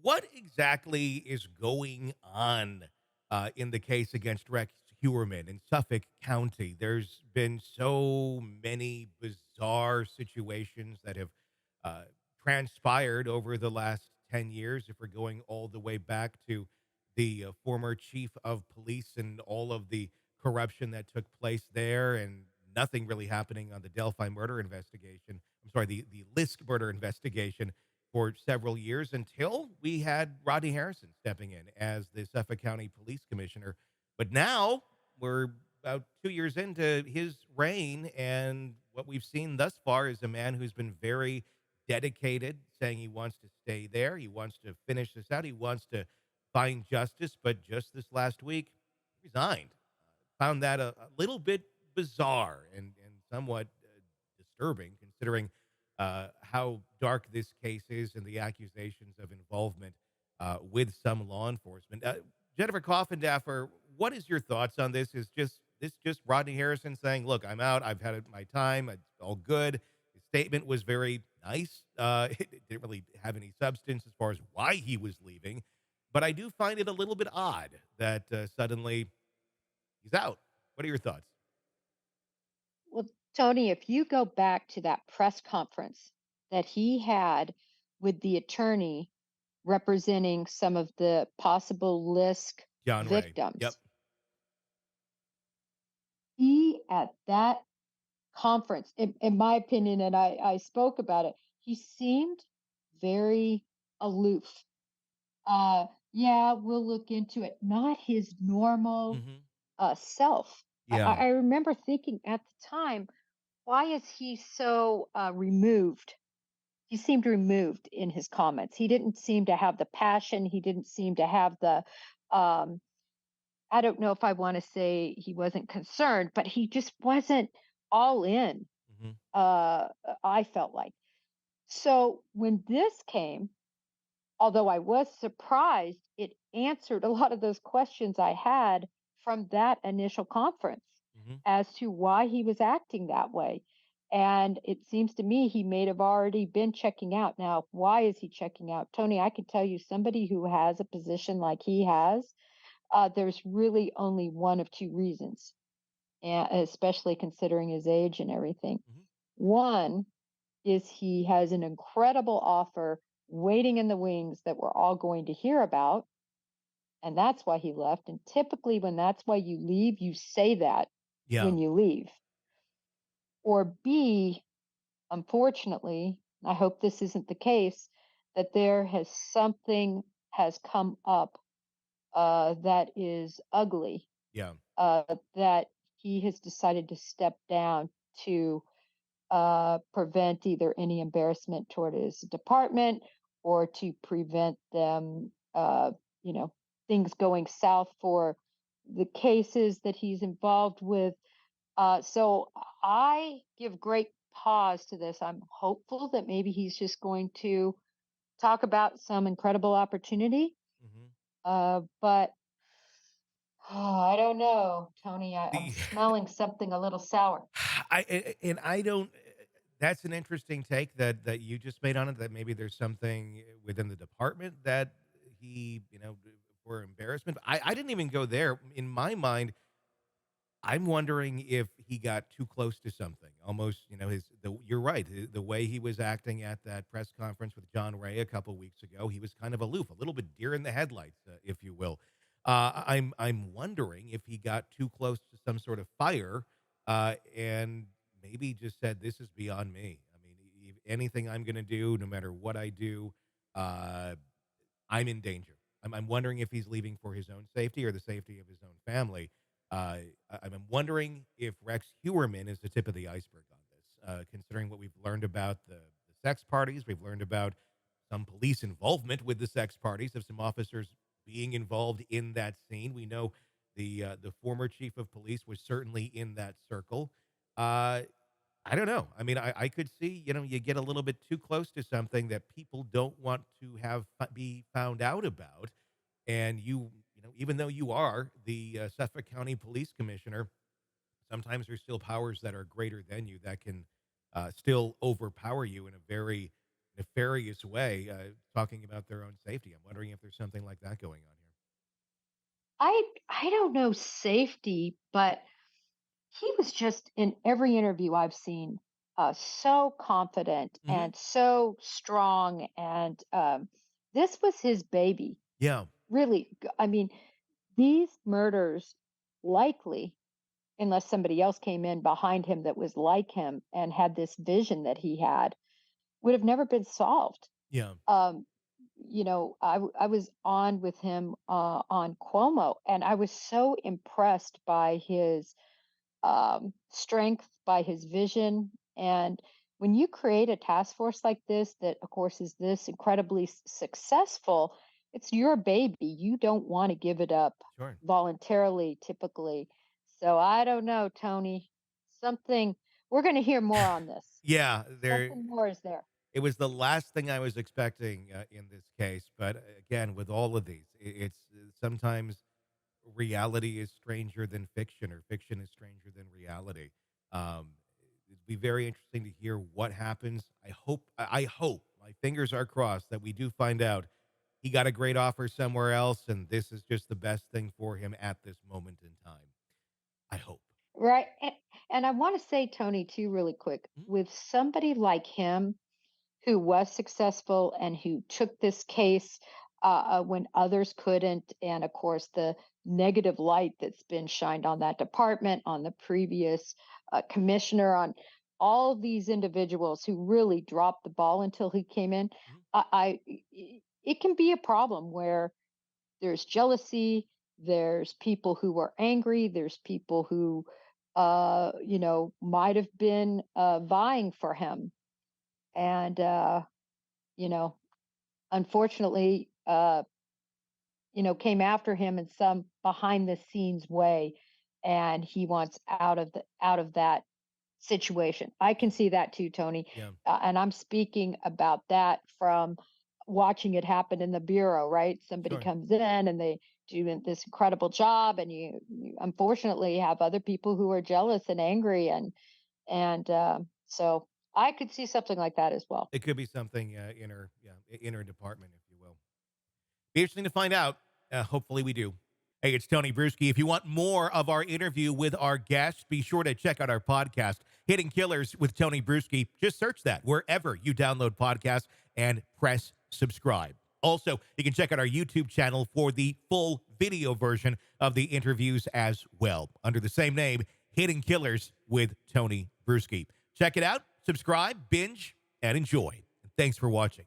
What exactly is going on in the case against Rex Heuermann in Suffolk County? There's been so many bizarre situations that have uh, transpired over the last 10 years. If we're going all the way back to the former chief of police and all of the corruption that took place there, and nothing really happening on the Delphi murder investigation. I'm sorry, the Lisk murder investigation for several years until we had Rodney Harrison stepping in as the Suffolk County Police Commissioner. But now we're about 2 years into his reign, and what we've seen thus far is a man who's been very dedicated, saying he wants to stay there, he wants to finish this out, he wants to find justice. But just this last week, he resigned. Found that a little bit bizarre and somewhat disturbing, considering how dark this case is and the accusations of involvement with some law enforcement. Jennifer Coffindaffer, what is your thoughts on this? Is just Rodney Harrison saying, "Look, I'm out. I've had my time. It's all good." His statement was very nice. It didn't really have any substance as far as why he was leaving, but I do find it a little bit odd that suddenly he's out. What are your thoughts? Well, Tony, if you go back to that press conference that he had with the attorney representing some of the possible Lisk John Ray. Yep. victims, he at that conference, in my opinion, and I spoke about it, he seemed very aloof. Yeah, we'll look into it. Not his normal Hmm. self. Yeah. I remember thinking at the time, why is he so removed? He seemed removed in his comments. He didn't seem to have the passion. He didn't seem to have the, um, I don't know if I want to say he wasn't concerned, but he just wasn't all in. Hmm. Uh, I felt like. So when this came, although I was surprised, it answered a lot of those questions I had from that initial conference Hmm. as to why he was acting that way. And it seems to me he may have already been checking out. Now, why is he checking out? Tony, I can tell you somebody who has a position like he has, there's really only one of two reasons, and especially considering his age and everything. Hmm. One is he has an incredible offer waiting in the wings that we're all going to hear about. And that's why he left. And typically, when that's why you leave, you say that Yeah. when you leave. Or B, unfortunately, I hope this isn't the case, that there has something has come up that is ugly, Yeah. that he has decided to step down to prevent either any embarrassment toward his department or to prevent them, you know, things going south for the cases that he's involved with. So I give great pause to this. I'm hopeful that maybe he's just going to talk about some incredible opportunity. Hmm. But I don't know, Tony. I'm The smelling something a little sour. and I don't. That's an interesting take that you just made on it. That maybe there's something within the department that he, for embarrassment. I didn't even go there. In my mind, I'm wondering if he got too close to something. Almost, you're right. The way he was acting at that press conference with John Ray a couple weeks ago, he was kind of aloof, a little bit deer in the headlights, if you will. I'm wondering if he got too close to some sort of fire, and maybe just said, "This is beyond me. I mean, anything I'm going to do, no matter what I do, uh, I'm in danger." I'm wondering if he's leaving for his own safety or the safety of his own family. I'm wondering if Rex Heuermann is the tip of the iceberg on this, considering what we've learned about the sex parties. We've learned about some police involvement with the sex parties of some officers being involved in that scene. We know the former chief of police was certainly in that circle. Uh, I don't know. I mean, I could see, you get a little bit too close to something that people don't want to have be found out about. And even though you are the Suffolk County Police Commissioner, sometimes there's still powers that are greater than you that can still overpower you in a very nefarious way, talking about their own safety. I'm wondering if there's something like that going on here. I don't know safety, but he was just in every interview I've seen, so confident Hmm. and so strong, and this was his baby. Yeah, Really, I mean, these murders likely, unless somebody else came in behind him that was like him and had this vision that he had, would have never been solved. yeah, Um, I was on with him on Cuomo, and I was so impressed by his strength, by his vision. And when you create a task force like this, that of course is this incredibly successful, it's your baby. You don't want to give it up sure. voluntarily, typically. So I don't know, Tony. Something we're going to hear more on this. Yeah, there. Something more is there. It was the last thing I was expecting in this case, but again, with all of these, it's sometimes reality is stranger than fiction, or fiction is stranger than reality. Um, it'd be very interesting to hear what happens. I hope, my fingers are crossed that we do find out he got a great offer somewhere else, and this is just the best thing for him at this moment in time. I hope. Right. And I want to say, Tony, too, really quick, Mhm. with somebody like him, who was successful and who took this case when others couldn't. And of course, the negative light that's been shined on that department, on the previous commissioner, on all of these individuals who really dropped the ball until he came in. Mhm. It can be a problem where there's jealousy, there's people who are angry, there's people who, might have been vying for him. Yeah. And, you know, unfortunately, came after him in some behind the scenes way, and he wants out of that situation. I can see that too, Tony, Yeah. and I'm speaking about that from watching it happen in the bureau. Right, somebody Sure. comes in and they do this incredible job, and you unfortunately have other people who are jealous and angry, and so I could see something like that as well. It could be something inner department, if you will. Be interesting to find out. Hopefully, we do. Hey, it's Tony Brueski. If you want more of our interview with our guests, be sure to check out our podcast, Hidden Killers with Tony Brueski. Just search that wherever you download podcasts and press subscribe. Also, you can check out our YouTube channel for the full video version of the interviews as well, under the same name, Hidden Killers with Tony Brueski. Check it out, subscribe, binge, and enjoy. Thanks for watching.